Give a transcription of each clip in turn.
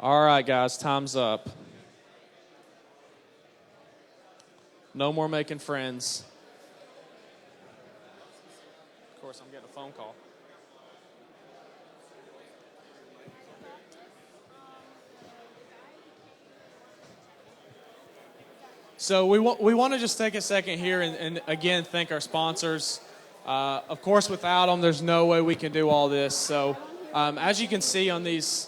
All right, guys, time's up. No more making friends. Of course, I'm getting a phone call. So we want to just take a second here and again thank our sponsors. Of course, without them, there's no way we can do all this. So as you can see on these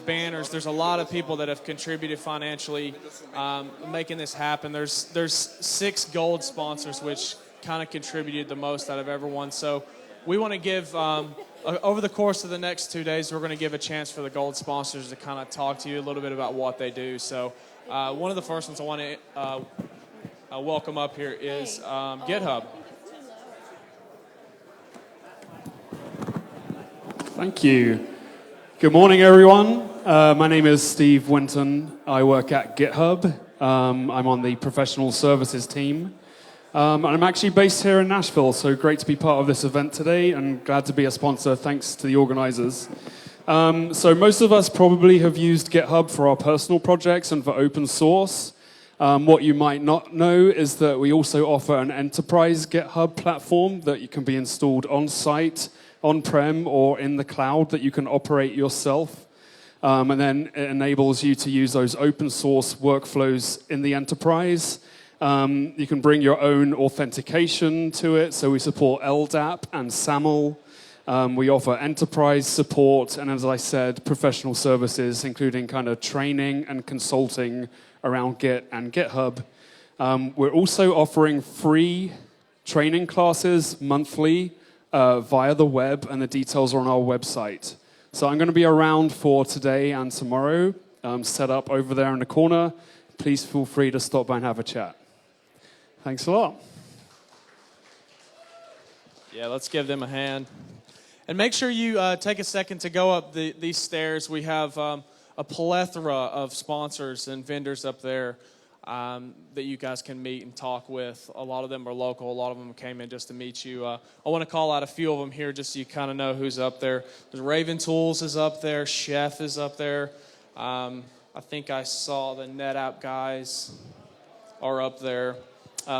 banners, there's a lot of people that have contributed financially, making this happen. There's 6 gold sponsors, which kind of contributed the most out of everyone. So we want to give, over the course of the next 2 days, we're going to give a chance for the gold sponsors to kind of talk to you a little bit about what they do. So one of the first ones I want to welcome up here is GitHub. Thank you. Good morning, everyone. My name is Steve Winton. I work at GitHub. I'm on the professional services team. And I'm actually based here in Nashville, so great to be part of this event today and glad to be a sponsor. Thanks to the organizers. So most of us probably have used GitHub for our personal projects and for open source. What you might not know is that we also offer an enterprise GitHub platform that can be installed on-site, on-prem, or in the cloud that you can operate yourself. And then it enables you to use those open source workflows in the enterprise. You can bring your own authentication to it. So we support LDAP and SAML. We offer enterprise support, and as I said, professional services, including kind of training and consulting around Git and GitHub. We're also offering free training classes monthly via the web, and the details are on our website. So I'm going to be around for today and tomorrow, set up over there in the corner. Please feel free to stop by and have a chat. Thanks a lot. Yeah, let's give them a hand. And make sure you take a second to go up these stairs. We have a plethora of sponsors and vendors up there that you guys can meet and talk with. A lot of them are local. A lot of them came in just to meet you. I want to call out a few of them here just so you kind of know who's up there. There's Raven Tools is up there. Chef is up there. I think I saw the NetApp guys are up there.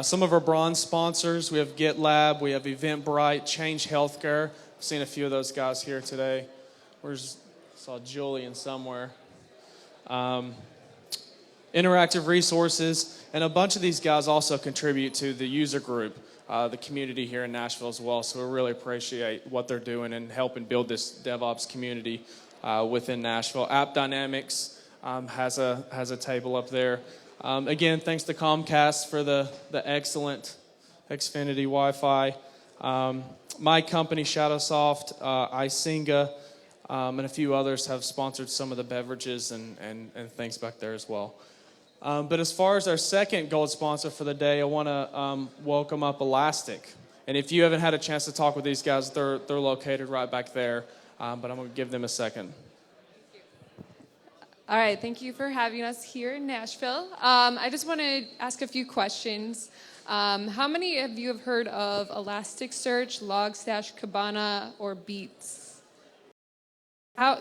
Some of our bronze sponsors, we have GitLab, we have Eventbrite, Change Healthcare. I've seen a few of those guys here today. Saw Julian somewhere. Interactive Resources, and a bunch of these guys also contribute to the user group, the community here in Nashville as well. So we really appreciate what they're doing and helping build this DevOps community within Nashville. App Dynamics has a table up there. Again, thanks to Comcast for the excellent Xfinity Wi-Fi. My company, Shadowsoft, Isinga, and a few others have sponsored some of the beverages and things back there as well. But as far as our second gold sponsor for the day, I want to welcome up Elastic. And if you haven't had a chance to talk with these guys, they're located right back there. But I'm going to give them a second. All right, thank you for having us here in Nashville. I just want to ask a few questions. How many of you have heard of Elasticsearch, Logstash, Kibana, or Beats?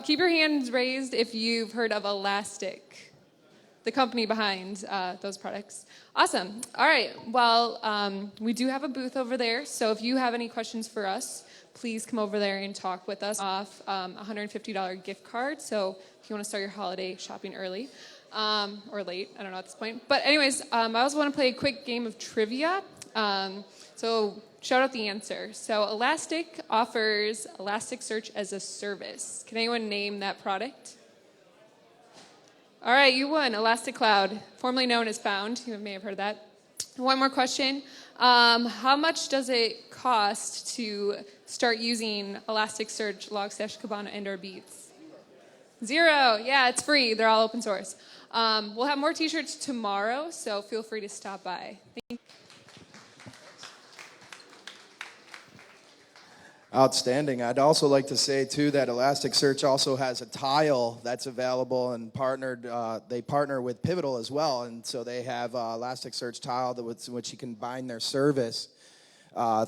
Keep your hands raised if you've heard of Elastic, the company behind those products. Awesome. All right, well, we do have a booth over there, so if you have any questions for us, please come over there and talk with us. Off $150 gift card, so if you want to start your holiday shopping early or late, I don't know at this point. But anyways, I also want to play a quick game of trivia. So shout out the answer. So Elastic offers Elasticsearch as a service. Can anyone name that product? All right, you won. Elastic Cloud, formerly known as Found. You may have heard of that. One more question. How much does it cost to start using Elasticsearch, Logstash, Kibana, and/or Beats? $0. Yeah, it's free. They're all open source. We'll have more t-shirts tomorrow, so feel free to stop by. Thank you. Outstanding. I'd also like to say, too, that Elasticsearch also has a tile that's available and they partner with Pivotal as well. And so they have Elasticsearch tile in which you can bind their service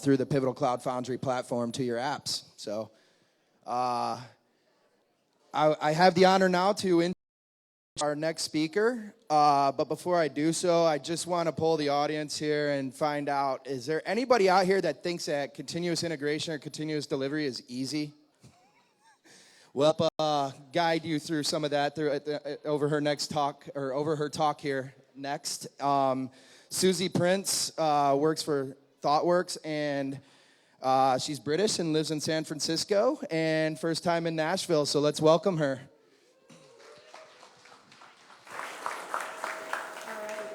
through the Pivotal Cloud Foundry platform to your apps. So I have the honor now to our next speaker. But before I do so, I just want to poll the audience here and find out, is there anybody out here that thinks that continuous integration or continuous delivery is easy? Well, guide you through some of that over her talk here next. Susie Prince works for ThoughtWorks, and she's British and lives in San Francisco, and first time in Nashville, so let's welcome her. All right,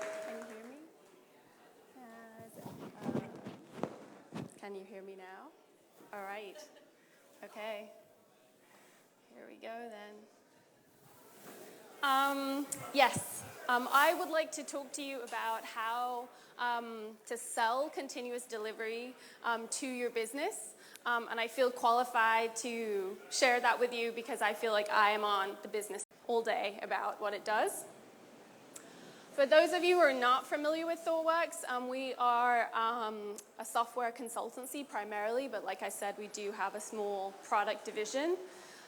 can you hear me now? All right, okay. Here we go then. Yes, I would like to talk to you about how to sell continuous delivery to your business. And I feel qualified to share that with you because I feel like I am on the business all day about what it does. For those of you who are not familiar with ThoughtWorks, we are a software consultancy primarily, but like I said, we do have a small product division.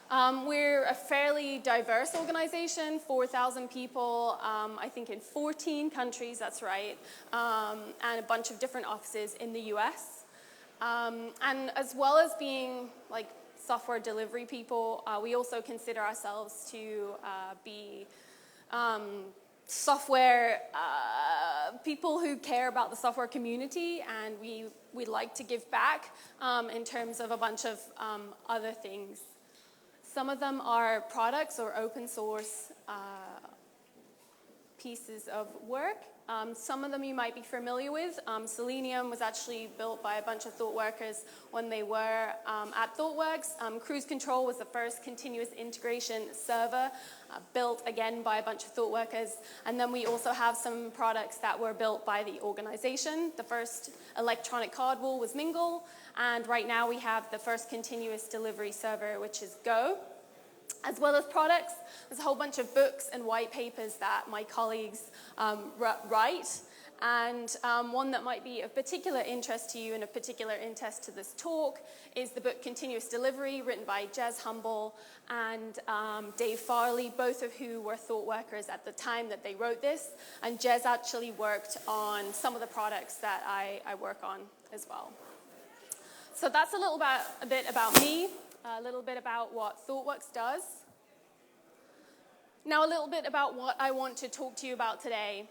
We're a fairly diverse organization, 4,000 people, I think in 14 countries, that's right, and a bunch of different offices in the US. And as well as being like software delivery people, we also consider ourselves to be software people who care about the software community, and we like to give back in terms of a bunch of other things. Some of them are products or open source pieces of work. Some of them you might be familiar with. Selenium was actually built by a bunch of ThoughtWorkers when they were at ThoughtWorks. Cruise Control was the first continuous integration server built again by a bunch of ThoughtWorkers. And then we also have some products that were built by the organization. The first electronic card wall was Mingle. And right now we have the first continuous delivery server, which is Go. As well as products, there's a whole bunch of books and white papers that my colleagues write. And one that might be of particular interest to you and of particular interest to this talk is the book Continuous Delivery, written by Jez Humble and Dave Farley, both of who were ThoughtWorkers at the time that they wrote this. And Jez actually worked on some of the products that I work on as well. So that's a bit about me. A little bit about what ThoughtWorks does. Now a little bit about what I want to talk to you about today.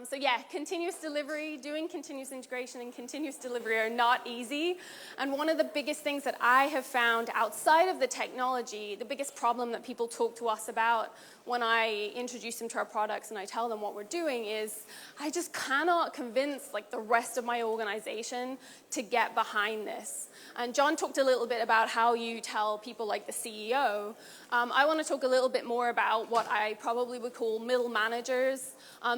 So yeah, continuous delivery, doing continuous integration and continuous delivery are not easy. And one of the biggest things that I have found outside of the technology, the biggest problem that people talk to us about when I introduce them to our products and I tell them what we're doing is I just cannot convince like the rest of my organization to get behind this. And John talked a little bit about how you tell people like the CEO. I want to talk a little bit more about what I probably would call middle managers.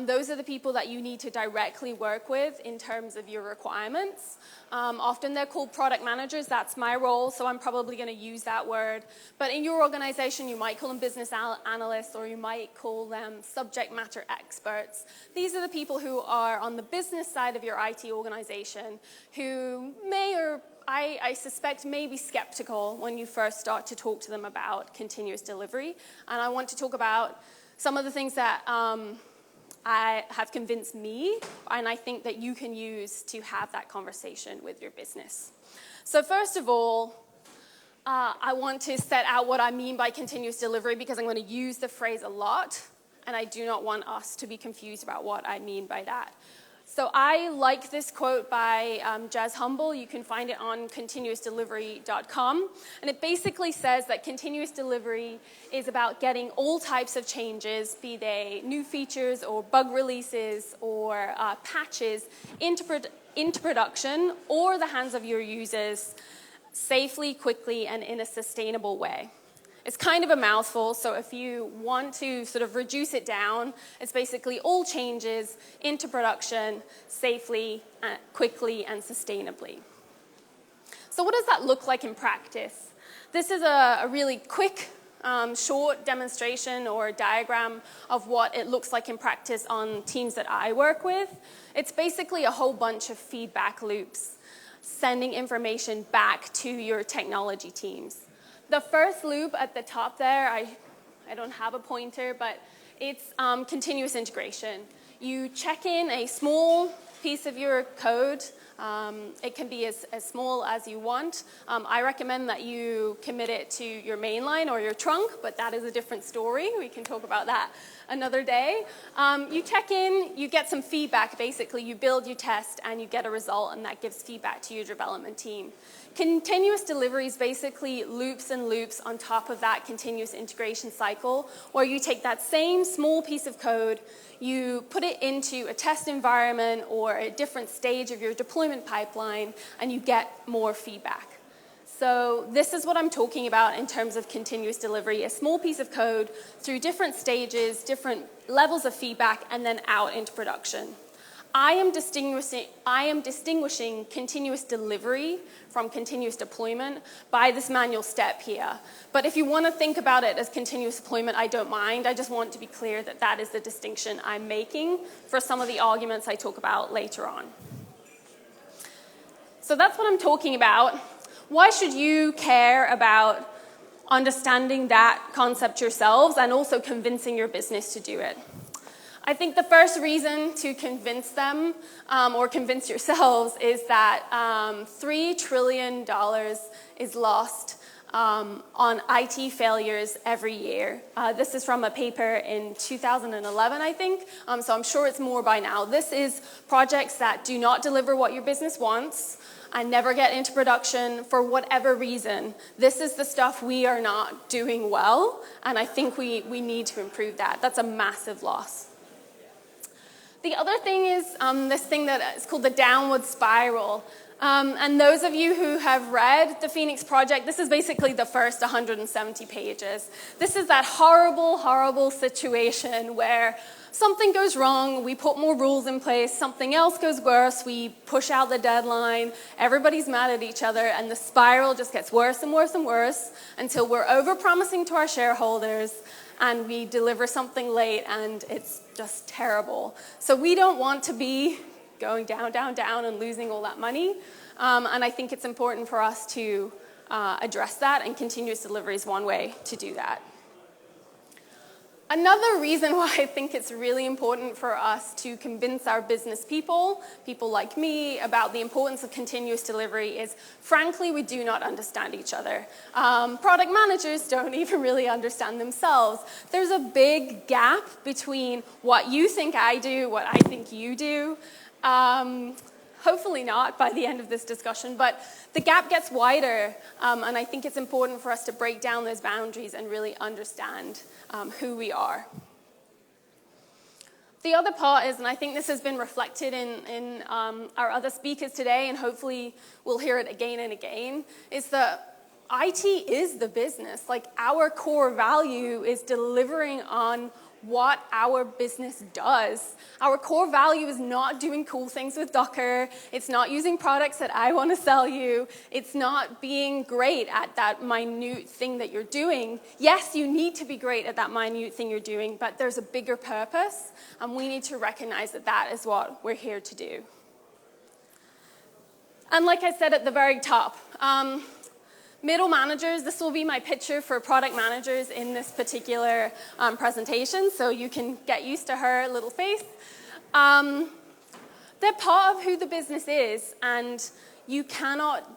Those are the people that you need to directly work with in terms of your requirements. Often they're called product managers. That's my role, so I'm probably going to use that word. But in your organization, you might call them business analysts, or you might call them subject matter experts. These are the people who are on the business side of your IT organization who may or I suspect may be skeptical when you first start to talk to them about continuous delivery. And I want to talk about some of the things that I have convinced me, and I think that you can use to have that conversation with your business. So first of all, I want to set out what I mean by continuous delivery because I'm going to use the phrase a lot, and I do not want us to be confused about what I mean by that. So I like this quote by Jez Humble. You can find it on continuousdelivery.com. And it basically says that continuous delivery is about getting all types of changes, be they new features or bug releases or patches, into production or the hands of your users safely, quickly, and in a sustainable way. It's kind of a mouthful, so if you want to sort of reduce it down, it's basically all changes into production safely, quickly, and sustainably. So what does that look like in practice? This is a really quick, short demonstration or diagram of what it looks like in practice on teams that I work with. It's basically a whole bunch of feedback loops, sending information back to your technology teams. The first loop at the top there, I don't have a pointer, but it's continuous integration. You check in a small piece of your code. It can be as small as you want. I recommend that you commit it to your mainline or your trunk, but that is a different story. We can talk about that another day. You check in, you get some feedback. Basically, you build, you test, and you get a result, and that gives feedback to your development team. Continuous delivery is basically loops and loops on top of that continuous integration cycle, where you take that same small piece of code, you put it into a test environment or a different stage of your deployment pipeline, and you get more feedback. So this is what I'm talking about in terms of continuous delivery, a small piece of code through different stages, different levels of feedback, and then out into production. I am distinguishing continuous delivery from continuous deployment by this manual step here. But if you want to think about it as continuous deployment, I don't mind. I just want to be clear that that is the distinction I'm making for some of the arguments I talk about later on. So that's what I'm talking about. Why should you care about understanding that concept yourselves and also convincing your business to do it? I think the first reason to convince them or convince yourselves is that $3 trillion is lost on IT failures every year. This is from a paper in 2011, I think, so I'm sure it's more by now. This is projects that do not deliver what your business wants and never get into production for whatever reason. This is the stuff we are not doing well, and I think we need to improve that. That's a massive loss. The other thing is this thing that is called the downward spiral. And those of you who have read the Phoenix Project, this is basically the first 170 pages. This is that horrible, horrible situation where something goes wrong, we put more rules in place, something else goes worse, we push out the deadline, everybody's mad at each other, and the spiral just gets worse and worse and worse until we're over-promising to our shareholders and we deliver something late and it's just terrible. So we don't want to be going down, down, down and losing all that money. And I think it's important for us to address that, and continuous delivery is one way to do that. Another reason why I think it's really important for us to convince our business people like me, about the importance of continuous delivery is, frankly, we do not understand each other. Product managers don't even really understand themselves. There's a big gap between what you think I do, what I think you do. Hopefully not by the end of this discussion, but the gap gets wider, and I think it's important for us to break down those boundaries and really understand who we are. The other part is, and I think this has been reflected in our other speakers today, and hopefully we'll hear it again and again, is that IT is the business. Like, our core value is delivering on what our business does. Our core value is not doing cool things with Docker. It's not using products that I want to sell you. It's not being great at that minute thing that you're doing. Yes, you need to be great at that minute thing you're doing, but there's a bigger purpose, and we need to recognize that that is what we're here to do. And like I said at the very top, middle managers, this will be my picture for product managers in this particular presentation, so you can get used to her little face. They're part of who the business is, and you cannot,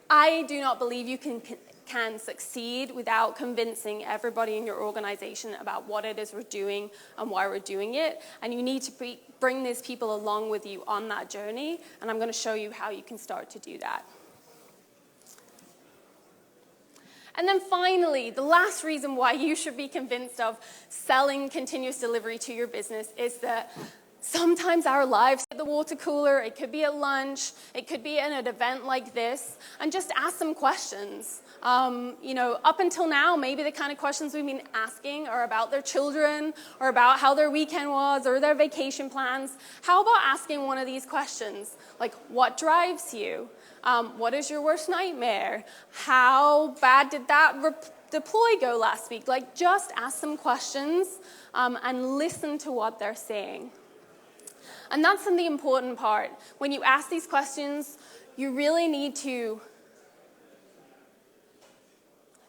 I do not believe you can succeed without convincing everybody in your organization about what it is we're doing and why we're doing it, and you need to bring these people along with you on that journey, and I'm going to show you how you can start to do that. And then finally, the last reason why you should be convinced of selling continuous delivery to your business is that sometimes our lives at the water cooler, it could be at lunch, it could be in an event like this, and just ask some questions. Up until now, maybe the kind of questions we've been asking are about their children, or about how their weekend was, or their vacation plans. How about asking one of these questions, like, what drives you? What is your worst nightmare? How bad did that deploy go last week? Like, just ask some questions and listen to what they're saying. And that's the important part. When you ask these questions, you really need to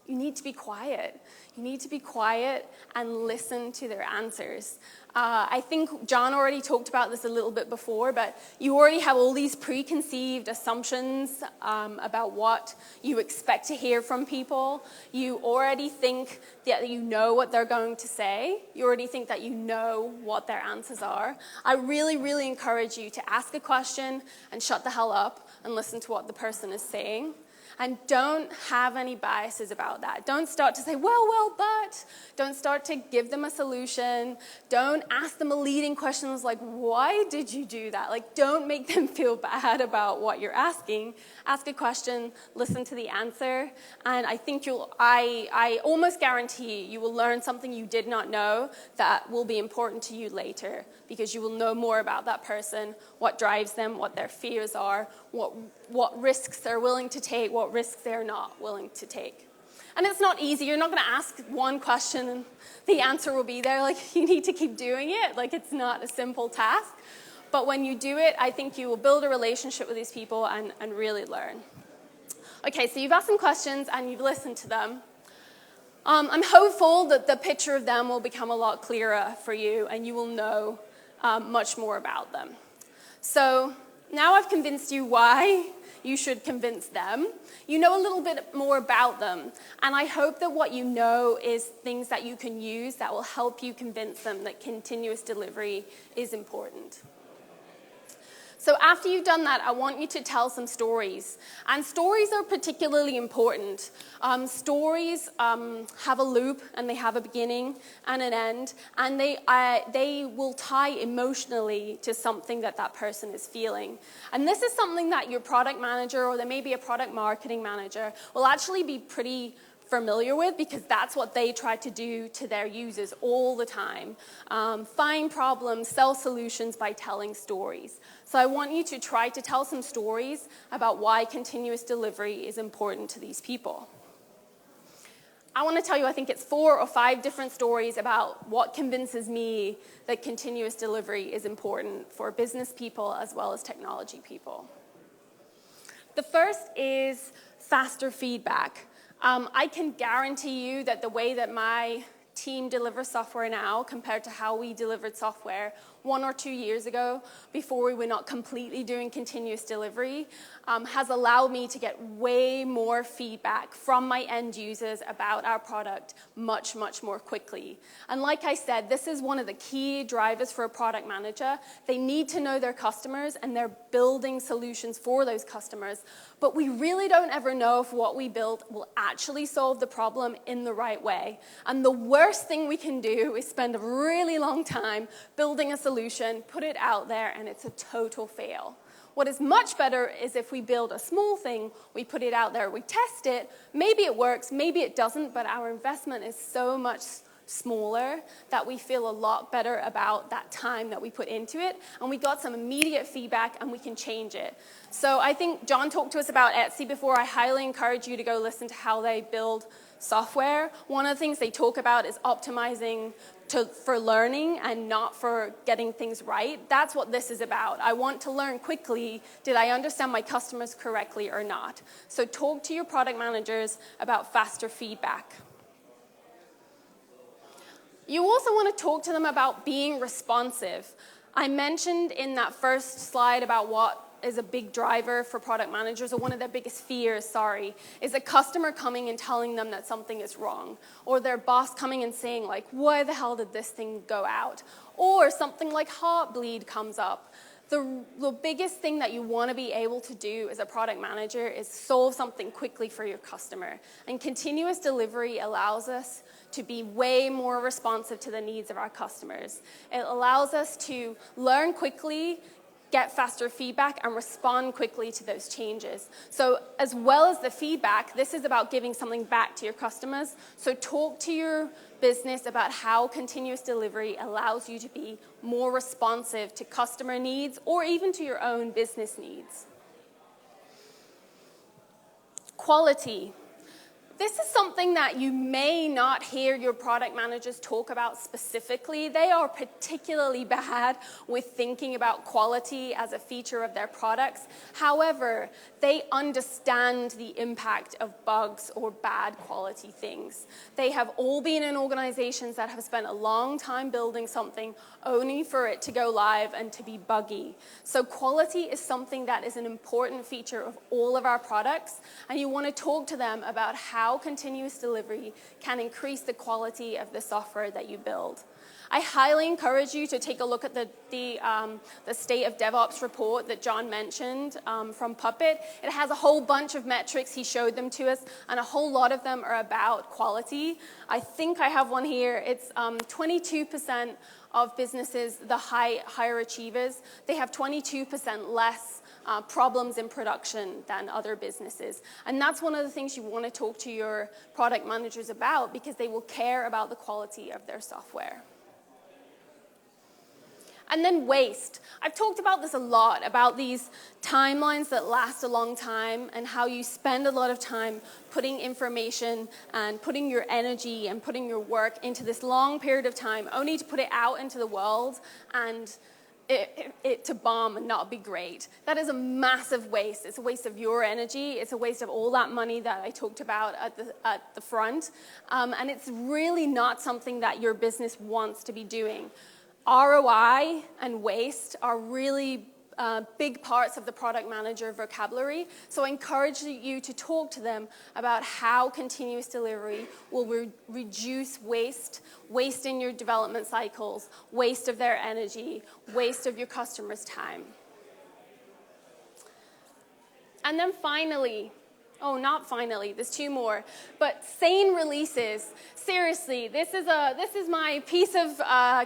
You need to be quiet. You need to be quiet and listen to their answers. I think John already talked about this a little bit before, but you already have all these preconceived assumptions about what you expect to hear from people. You already think that you know what they're going to say. You already think that you know what their answers are. I really, really encourage you to ask a question and shut the hell up and listen to what the person is saying. And don't have any biases about that. Don't start to say, well, but. Don't start to give them a solution. Don't ask them a leading question like, why did you do that? Like, don't make them feel bad about what you're asking. Ask a question, listen to the answer, and I think I almost guarantee you will learn something you did not know that will be important to you later, because you will know more about that person, what drives them, what their fears are, what risks they're willing to take, what risks they're not willing to take. And it's not easy. You're not going to ask one question and the answer will be there. Like, you need to keep doing it. Like, it's not a simple task. But when you do it, I think you will build a relationship with these people and really learn. Okay, so you've asked some questions and you've listened to them. I'm hopeful that the picture of them will become a lot clearer for you and you will know much more about them. So now I've convinced you why you should convince them. You know a little bit more about them. And I hope that what you know is things that you can use that will help you convince them that continuous delivery is important. So after you've done that, I want you to tell some stories. And stories are particularly important. Stories have a loop, and they have a beginning and an end, and they will tie emotionally to something that person is feeling. And this is something that your product manager, or there may be a product marketing manager, will actually be pretty familiar with, because that's what they try to do to their users all the time. Find problems, sell solutions by telling stories. So I want you to try to tell some stories about why continuous delivery is important to these people. I want to tell you, I think it's 4 or 5 different stories about what convinces me that continuous delivery is important for business people as well as technology people. The first is faster feedback. I can guarantee you that the way that my team delivers software now compared to how we delivered software 1 or 2 years ago, before we were not completely doing continuous delivery, has allowed me to get way more feedback from my end users about our product much, much more quickly. And like I said, this is one of the key drivers for a product manager. They need to know their customers, and they're building solutions for those customers. But we really don't ever know if what we build will actually solve the problem in the right way. And the worst thing we can do is spend a really long time building a solution, put it out there, and it's a total fail. What is much better is if we build a small thing, we put it out there, we test it, maybe it works, maybe it doesn't, but our investment is so much smaller that we feel a lot better about that time that we put into it, and we got some immediate feedback and we can change it. So I think John talked to us about Etsy before. I highly encourage you to go listen to how they build software. One of the things they talk about is optimizing for learning and not for getting things right. That's what this is about. I want to learn quickly, did I understand my customers correctly or not? So talk to your product managers about faster feedback. You also want to talk to them about being responsive. I mentioned in that first slide about what is a big driver for product managers, or one of their biggest fears, is a customer coming and telling them that something is wrong, or their boss coming and saying, like, why the hell did this thing go out? Or something like Heartbleed comes up. The biggest thing that you want to be able to do as a product manager is solve something quickly for your customer. And continuous delivery allows us to be way more responsive to the needs of our customers. It allows us to learn quickly, get faster feedback, and respond quickly to those changes. So as well as the feedback, this is about giving something back to your customers. So talk to your business about how continuous delivery allows you to be more responsive to customer needs, or even to your own business needs. Quality. This is something that you may not hear your product managers talk about specifically. They are particularly bad with thinking about quality as a feature of their products. However, they understand the impact of bugs or bad quality things. They have all been in organizations that have spent a long time building something only for it to go live and to be buggy. So quality is something that is an important feature of all of our products, and you want to talk to them about how continuous delivery can increase the quality of the software that you build. I highly encourage you to take a look at the State of DevOps report that John mentioned from Puppet. It has a whole bunch of metrics. He showed them to us, and a whole lot of them are about quality. I think I have one here. It's 22% of businesses, the higher achievers, they have 22% less problems in production than other businesses. And that's one of the things you want to talk to your product managers about, because they will care about the quality of their software. And then waste. I've talked about this a lot, about these timelines that last a long time and how you spend a lot of time putting information and putting your energy and putting your work into this long period of time, only to put it out into the world and it to bomb and not be great. That is a massive waste. It's a waste of your energy. It's a waste of all that money that I talked about at the front. And it's really not something that your business wants to be doing. ROI and waste are really big parts of the product manager vocabulary. So I encourage you to talk to them about how continuous delivery will reduce waste in your development cycles, waste of their energy, waste of your customers' time. And then finally, not finally, there's two more, but sane releases. Seriously, this is my piece of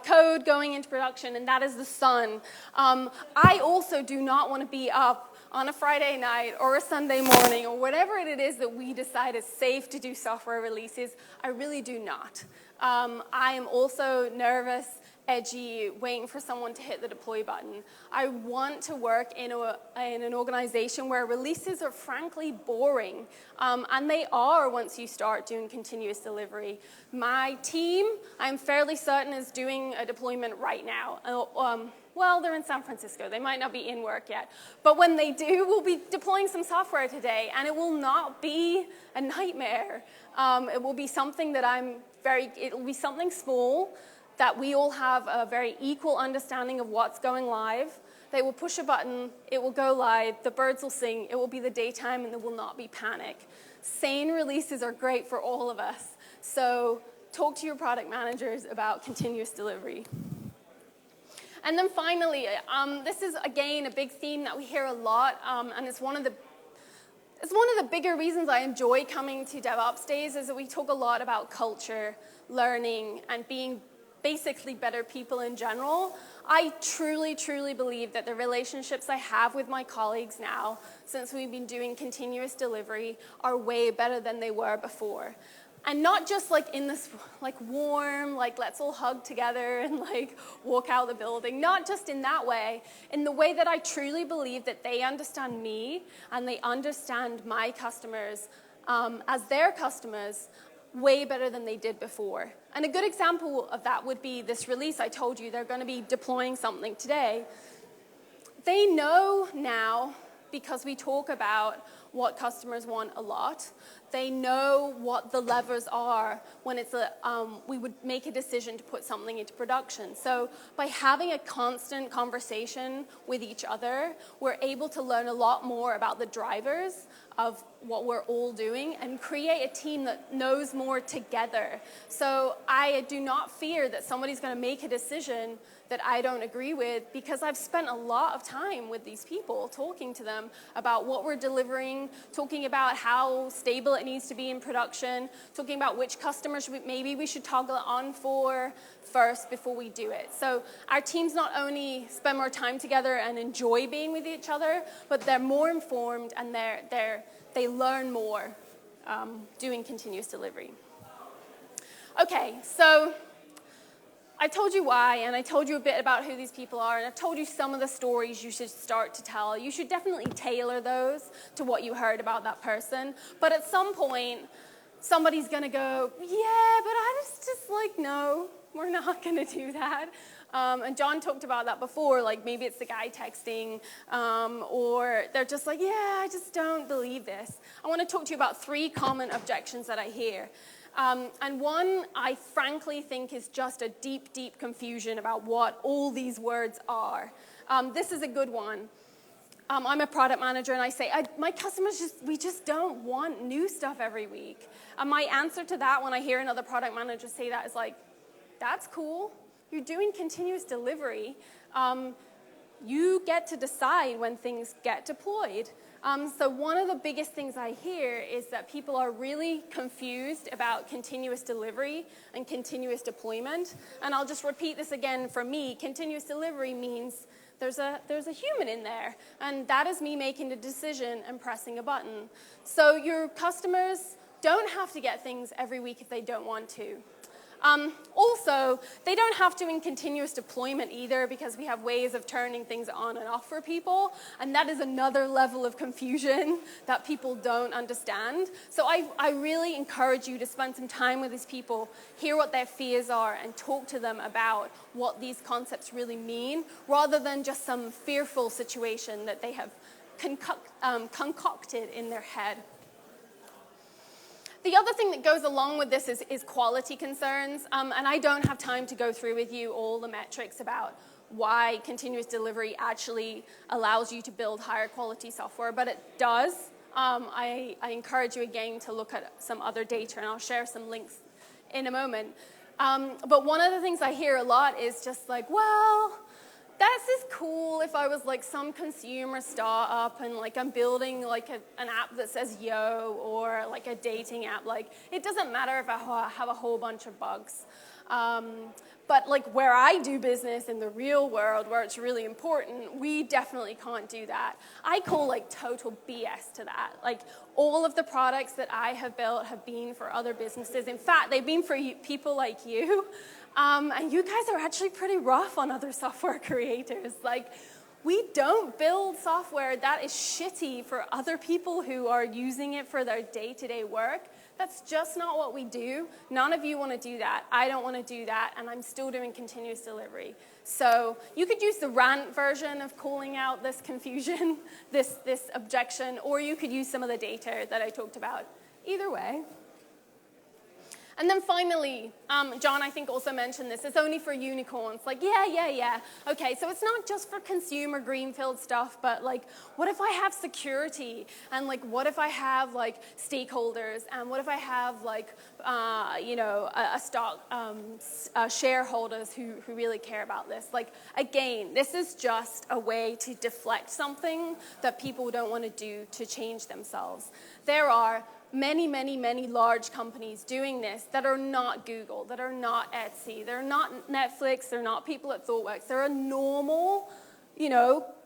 code going into production, and that is the sun. I also do not want to be up on a Friday night or a Sunday morning or whatever it is that we decide is safe to do software releases. I really do not. I am also nervous, edgy, waiting for someone to hit the deploy button. I want to work in an organization where releases are frankly boring, and they are once you start doing continuous delivery. My team, I'm fairly certain, is doing a deployment right now. Well, they're in San Francisco. They might not be in work yet. But when they do, we'll be deploying some software today, and it will not be a nightmare. It will be something that it will be something small, that we all have a very equal understanding of what's going live. They will push a button, it will go live, the birds will sing, it will be the daytime, and there will not be panic. Sane releases are great for all of us. So talk to your product managers about continuous delivery. And then finally, this is, again, a big theme that we hear a lot, and it's one of the bigger reasons I enjoy coming to DevOps Days, is that we talk a lot about culture, learning, and being basically better people in general. I truly, truly believe that the relationships I have with my colleagues now, since we've been doing continuous delivery, are way better than they were before. And not just like in this like warm, like let's all hug together and like walk out the building. Not just in that way, in the way that I truly believe that they understand me and they understand my customers as their customers way better than they did before. And a good example of that would be this release I told you. They're going to be deploying something today. They know now, because we talk about what customers want a lot. They know what the levers are when we would make a decision to put something into production. So by having a constant conversation with each other, we're able to learn a lot more about the drivers of what we're all doing and create a team that knows more together. So I do not fear that somebody's going to make a decision that I don't agree with, because I've spent a lot of time with these people talking to them about what we're delivering, talking about how stable it needs to be in production, talking about which customers maybe we should toggle it on for first before we do it. So our teams not only spend more time together and enjoy being with each other, but they're more informed and they learn more doing continuous delivery. Okay, so I told you why, and I told you a bit about who these people are, and I've told you some of the stories you should start to tell. You should definitely tailor those to what you heard about that person. But at some point, somebody's going to go, yeah, but I just like, no, we're not going to do that. And John talked about that before, like maybe it's the guy texting, or they're just like, yeah, I just don't believe this. I want to talk to you about 3 common objections that I hear. And one, I frankly think is just a deep, deep confusion about what all these words are. This is a good one. I'm a product manager, and I say, my customers we just don't want new stuff every week. And my answer to that when I hear another product manager say that is like, that's cool. You're doing continuous delivery. You get to decide when things get deployed. So one of the biggest things I hear is that people are really confused about continuous delivery and continuous deployment. And I'll just repeat this again for me. Continuous delivery means there's a human in there, and that is me making a decision and pressing a button. So your customers don't have to get things every week if they don't want to. Also, they don't have to in continuous deployment either, because we have ways of turning things on and off for people, and that is another level of confusion that people don't understand. So I really encourage you to spend some time with these people, hear what their fears are, and talk to them about what these concepts really mean, rather than just some fearful situation that they have concocted in their head. The other thing that goes along with this is quality concerns, and I don't have time to go through with you all the metrics about why continuous delivery actually allows you to build higher quality software, but it does. I encourage you again to look at some other data, and I'll share some links in a moment. But one of the things I hear a lot is just like, well, this is cool if I was like some consumer startup and like I'm building like an app that says yo, or like a dating app. Like it doesn't matter if I have a whole bunch of bugs. But like where I do business in the real world, where it's really important, we definitely can't do that. I call like total BS to that. Like all of the products that I have built have been for other businesses. In fact, they've been for people like you. And you guys are actually pretty rough on other software creators. Like, we don't build software that is shitty for other people who are using it for their day-to-day work. That's just not what we do. None of you want to do that. I don't want to do that, and I'm still doing continuous delivery. So you could use the rant version of calling out this confusion, this objection, or you could use some of the data that I talked about. Either way. And then finally, John, I think, also mentioned this. It's only for unicorns. Like, yeah. Okay, so it's not just for consumer greenfield stuff, but, like, what if I have security? And, like, what if I have, like, stakeholders? And what if I have, like, a stock shareholders who really care about this? Like, again, this is just a way to deflect something that people don't want to do to change themselves. There are many large companies doing this that are not Google, that are not Etsy, they're not Netflix, they're not people at ThoughtWorks. They're a normal,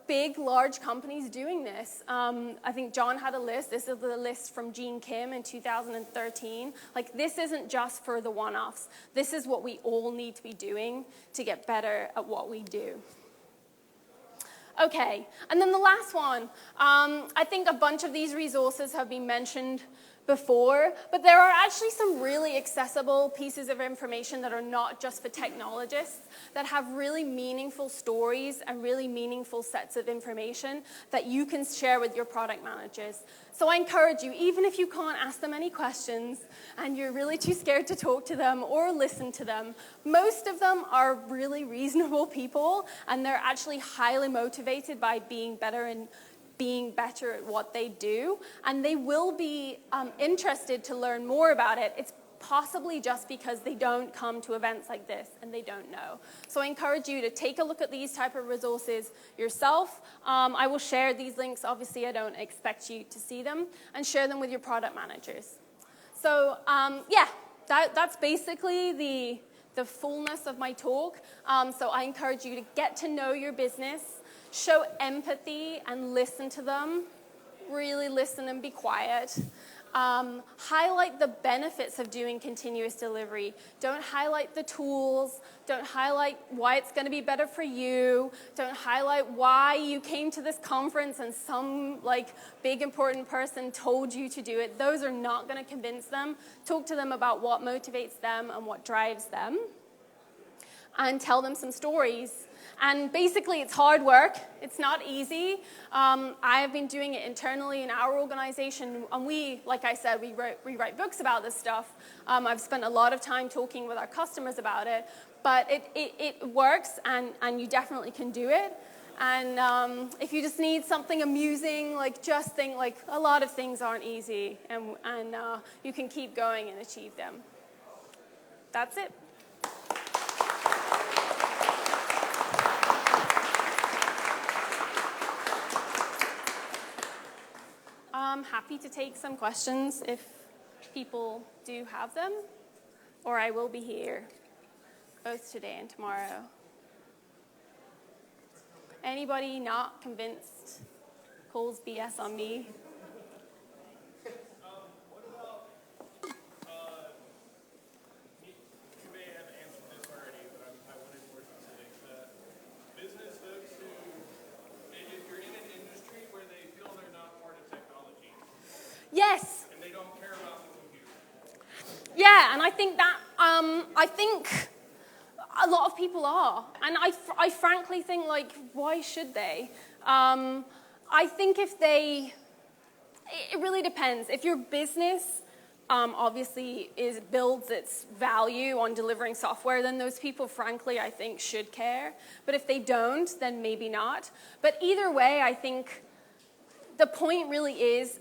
big, large companies doing this. I think John had a list. This is the list from Gene Kim in 2013. Like, this isn't just for the one-offs. This is what we all need to be doing to get better at what we do. Okay, and then the last one. I think a bunch of these resources have been mentioned before, but there are actually some really accessible pieces of information that are not just for technologists, that have really meaningful stories and really meaningful sets of information that you can share with your product managers. So I encourage you, even if you can't ask them any questions and you're really too scared to talk to them or listen to them, most of them are really reasonable people, and they're actually highly motivated by being better at what they do, and they will be interested to learn more about it. It's possibly just because they don't come to events like this and they don't know. So I encourage you to take a look at these type of resources yourself. I will share these links. Obviously, I don't expect you to see them, and share them with your product managers. So that's basically the fullness of my talk. So I encourage you to get to know your business, show empathy and listen to them. Really listen and be quiet. Highlight the benefits of doing continuous delivery. Don't highlight the tools. Don't highlight why it's going to be better for you. Don't highlight why you came to this conference and some big important person told you to do it. Those are not going to convince them. Talk to them about what motivates them and what drives them. And tell them some stories. And basically, it's hard work. It's not easy. I have been doing it internally in our organization. And we, like I said, we write books about this stuff. I've spent a lot of time talking with our customers about it. But it works, and you definitely can do it. And if you just need something amusing, just think a lot of things aren't easy. And you can keep going and achieve them. That's it. I'm happy to take some questions if people do have them, or I will be here both today and tomorrow. Anybody not convinced calls BS on me? What about, you may have answered this already, but I wanted more specifics. Business folks who, if you're in an industry where they feel they're not part of technology. Yes. And they don't care about the computer. Yeah, and I think that, I think a lot of people are. And I frankly think, why should they? I think if they, it really depends. If your business obviously builds its value on delivering software, then those people, frankly, I think should care. But if they don't, then maybe not. But either way, I think the point really is,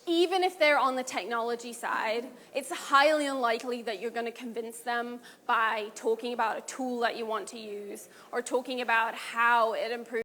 even if they're on the technology side, it's highly unlikely that you're going to convince them by talking about a tool that you want to use or talking about how it improves